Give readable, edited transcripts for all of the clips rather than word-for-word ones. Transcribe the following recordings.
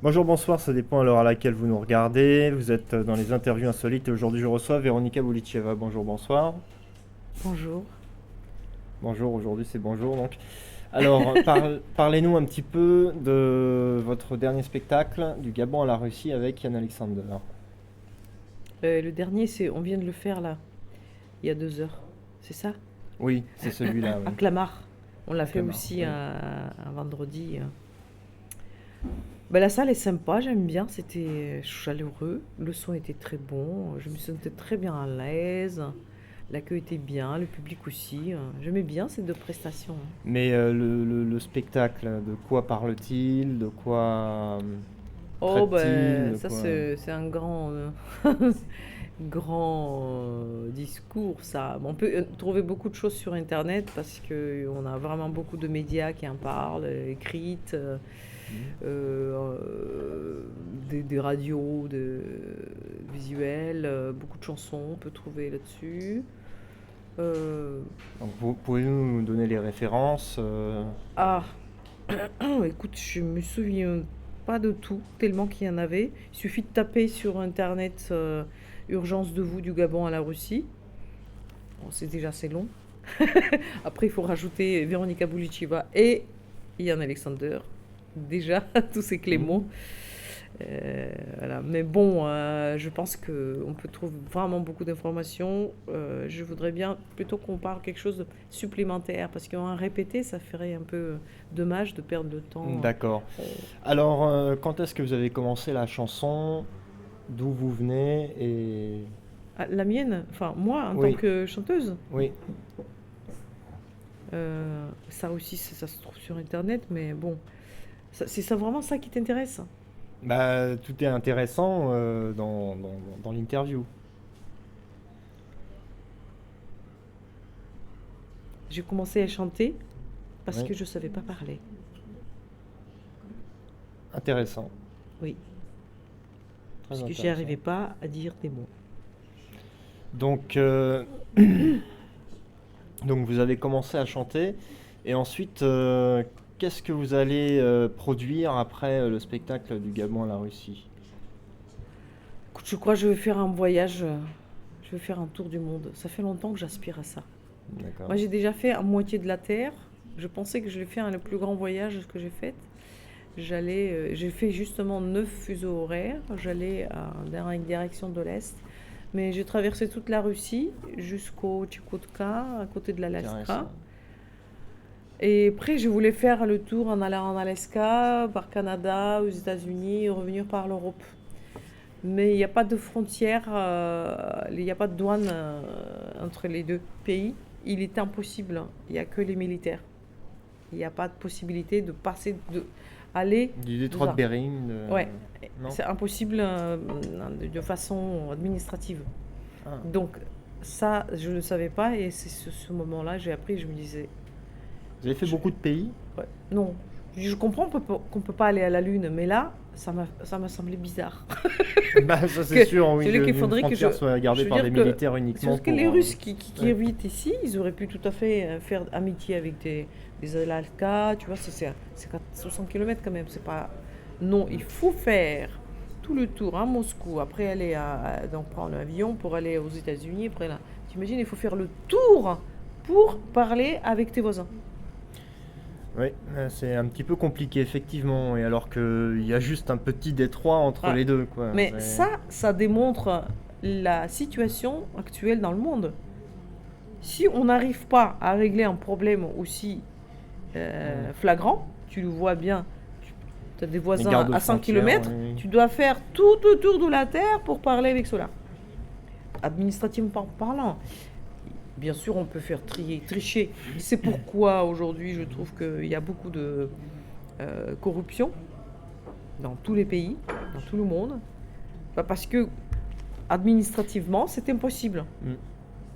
Bonjour, bonsoir, ça dépend à l'heure à laquelle vous nous regardez. Vous êtes dans les interviews insolites et aujourd'hui je reçois Véronika Boulitcheva. Bonjour, bonsoir. Bonjour. Bonjour, aujourd'hui c'est bonjour donc. Alors, parlez-nous un petit peu de votre dernier spectacle du Gabon à la Russie avec Yann Alexander. Le dernier, on vient de le faire là, il y a 2 heures. C'est ça? Oui, c'est celui-là, À oui. Clamart. On l'a À fait Clamart, aussi oui. un vendredi. Ben, la salle est sympa, j'aime bien. C'était chaleureux. Le son était très bon. Je me sentais très bien à l'aise. L'accueil était bien, le public aussi. J'aimais bien ces deux prestations. Mais le spectacle, de quoi parle-t-il? De quoi Oh, traite-t-il? ben, De ça, quoi... c'est un grand, grand discours, ça. Bon, on peut trouver beaucoup de choses sur Internet parce qu'on a vraiment beaucoup de médias qui en parlent, écrites, Mhm. des radios, visuels, beaucoup de chansons, on peut trouver là-dessus. Euh, Donc, vous pouvez-nous nous donner les références ah, écoute, je me souviens pas de tout, tellement qu'il y en avait. Il suffit de taper sur Internet Urgence de vous du Gabon à la Russie. Bon, c'est déjà assez long. Après, il faut rajouter Véronika Boulitcheva et Ian Alexander. Déjà, tous ces clés mots. Mhm. Voilà. Mais bon, je pense qu'on peut trouver vraiment beaucoup d'informations. Je voudrais bien plutôt qu'on parle quelque chose de supplémentaire parce qu'en répéter, ça ferait un peu dommage de perdre le temps. D'accord. On- Alors, quand est-ce que vous avez commencé la chanson? D'où vous venez? Et... Ah, la mienne, enfin moi en tant Oui, que chanteuse, oui. ça aussi ça se trouve sur internet, mais bon, c'est ça vraiment ça qui t'intéresse? Bah, tout est intéressant dans l'interview. J'ai commencé à chanter parce Oui, que je savais pas parler. intéressant. Oui, Très parce que j'y intéressant. arrivais pas à dire des mots. Donc, donc vous avez commencé à chanter. Et ensuite, qu'est-ce que vous allez produire après le spectacle du Gabon à la Russie? Écoute, je crois que je vais faire un voyage, je vais faire un tour du monde. Ça fait longtemps que j'aspire à ça. D'accord. Moi, j'ai déjà fait à moitié de la Terre. Je pensais que je vais faire le plus grand voyage que j'ai fait. J'ai fait justement 9 fuseaux horaires. J'allais dans la direction de l'Est. Mais j'ai traversé toute la Russie jusqu'au Tchoukotka, à côté de l'Alaska. Intéressant. Et après, je voulais faire le tour en allant en Alaska, par Canada, aux États-Unis et revenir par l'Europe. Mais il n'y a pas de frontière, il n'y a pas de douane entre les deux pays. Il est impossible. Il n'y a que les militaires. Il n'y a pas de possibilité de passer, de aller Du de détroit de ça. Bering, Ouais, non? c'est impossible de façon administrative. Ah. Donc ça, je ne savais pas et c'est ce moment-là, j'ai appris, je me disais, Vous avez fait je- beaucoup de pays? ouais, non, je comprends qu'on peut pas aller à la Lune, mais là, ça m'a semblé bizarre. Bah, ça c'est Que, sûr, je oui, veux dire qu'il qu'une faudrait que frontière soit je gardée veux par des dire que, militaires uniquement que les pour... Russes qui ouais. habitent ici, ils auraient pu tout à fait faire amitié avec des Alaska, tu vois, c'est 60 km quand même, c'est pas... Non, il faut faire tout le tour à Moscou, après aller donc prendre l'avion pour aller aux États-Unis, après là, t'imagines, il faut faire le tour pour parler avec tes voisins. Oui, c'est un petit peu compliqué effectivement, et alors qu'il y a juste un petit détroit entre Ah, les deux, quoi. mais ça démontre la situation actuelle dans le monde. Si on n'arrive pas à régler un problème aussi Mm. flagrant, tu le vois bien, tu as des Les voisins à 100 gardes-frontières, km, oui. tu dois faire tout autour de la Terre pour parler avec cela. Administrativement parlant, bien sûr, on peut faire tricher. C'est pourquoi aujourd'hui, je trouve qu'il y a beaucoup de corruption dans tous les pays, dans tout le monde. Parce que administrativement, c'est impossible. Mm.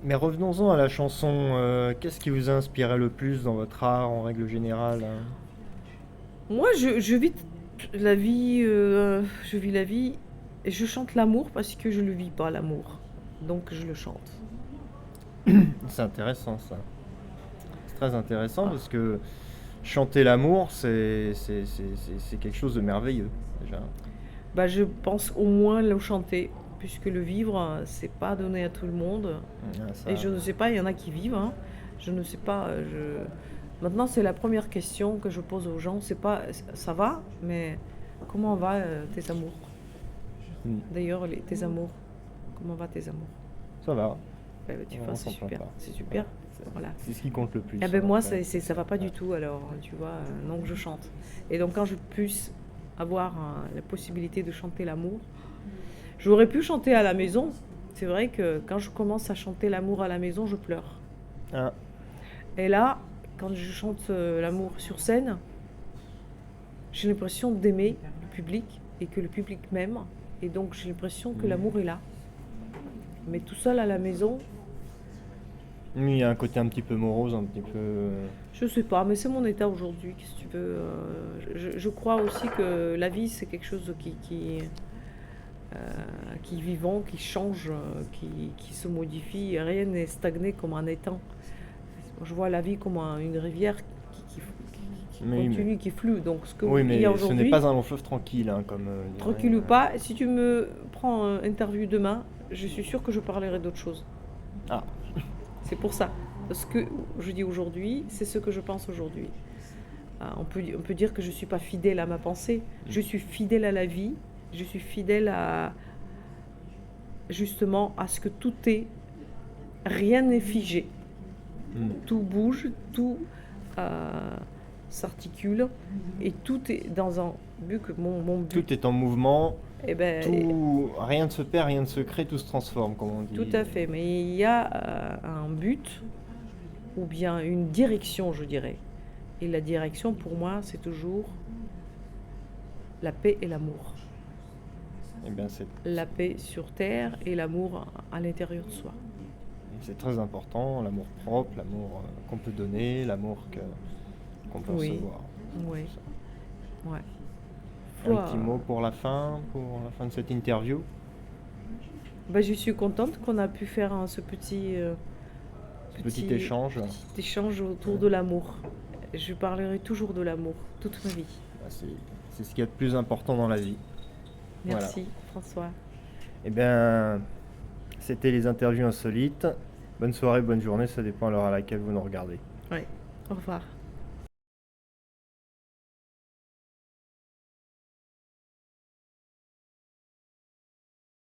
Mais revenons-en à la chanson. Qu'est-ce qui vous a inspiré le plus dans votre art en règle générale, hein? Moi, je vis la vie, je vis la vie et je chante l'amour parce que je ne le vis pas, l'amour. Donc, je le chante. C'est intéressant ça. C'est très intéressant Ah, parce que chanter l'amour, c'est quelque chose de merveilleux, déjà. Bah, je pense au moins le chanter, puisque le vivre, c'est pas donné à tout le monde. Ah, ça, Et je ne sais pas, il y en a qui vivent, hein. Je ne sais pas. Maintenant, c'est la première question que je pose aux gens. C'est pas ça va, mais comment va tes amours? mm, D'ailleurs, tes amours. Comment va tes amours? ça va, Eh ben, tu on vois, c'est s'en plaint super. pas. C'est super. Voilà, Voilà. c'est ce qui compte le plus. Eh ben moi, après. ça va pas du tout, alors, tu vois, donc je chante. Et donc quand je puisse avoir la possibilité de chanter l'amour, j'aurais pu chanter à la maison. C'est vrai que quand je commence à chanter l'amour à la maison, je pleure. Ah, Et là, quand je chante l'amour sur scène, j'ai l'impression d'aimer le public et que le public m'aime. Et donc j'ai l'impression que l'amour est là. Mais tout seul à la maison, oui, il y a un côté un petit peu morose, un petit peu. je sais pas, mais c'est mon état aujourd'hui, qu'est-ce que tu veux. Je crois aussi que la vie, c'est quelque chose qui est vivant, qui change, qui se modifie. Rien n'est stagné comme un étang. Je vois la vie comme une rivière qui Oui, continue, qui flue. Donc ce que Oui, il mais y a ce n'est aujourd'hui, pas un long fleuve tranquille, hein, comme dirait, tranquille ou pas, si tu me prends interview demain, je suis sûre que je parlerai d'autre chose. Ah, C'est pour ça. Ce que je dis aujourd'hui, c'est ce que je pense aujourd'hui. On peut dire que je ne suis pas fidèle à ma pensée. Je suis fidèle à la vie. Je suis fidèle justement à ce que tout est. Rien n'est figé. mm. Tout bouge, tout s'articule. Et tout est dans un but que mon but. Tout est en mouvement, Eh ben, rien ne se perd, rien ne se crée, tout se transforme, comme on dit. tout à fait. Mais il y a un but ou bien une direction, je dirais. Et la direction, pour moi, c'est toujours la paix et l'amour. Eh bien, c'est La paix sur terre et l'amour à l'intérieur de soi. très important, l'amour propre, l'amour qu'on peut donner, l'amour qu'on peut Oui. recevoir. Oui. Ouais. Un petit mot pour la fin de cette interview. Bah, je suis contente qu'on a pu faire ce petit échange. petit échange autour de l'amour. Je parlerai toujours de l'amour toute ma vie. Bah, c'est ce qu'il y a de plus important dans la vie. Merci François. Eh bien, c'était les interviews insolites. Bonne soirée, bonne journée, ça dépend à l'heure à laquelle vous nous regardez. Ouais. Au revoir.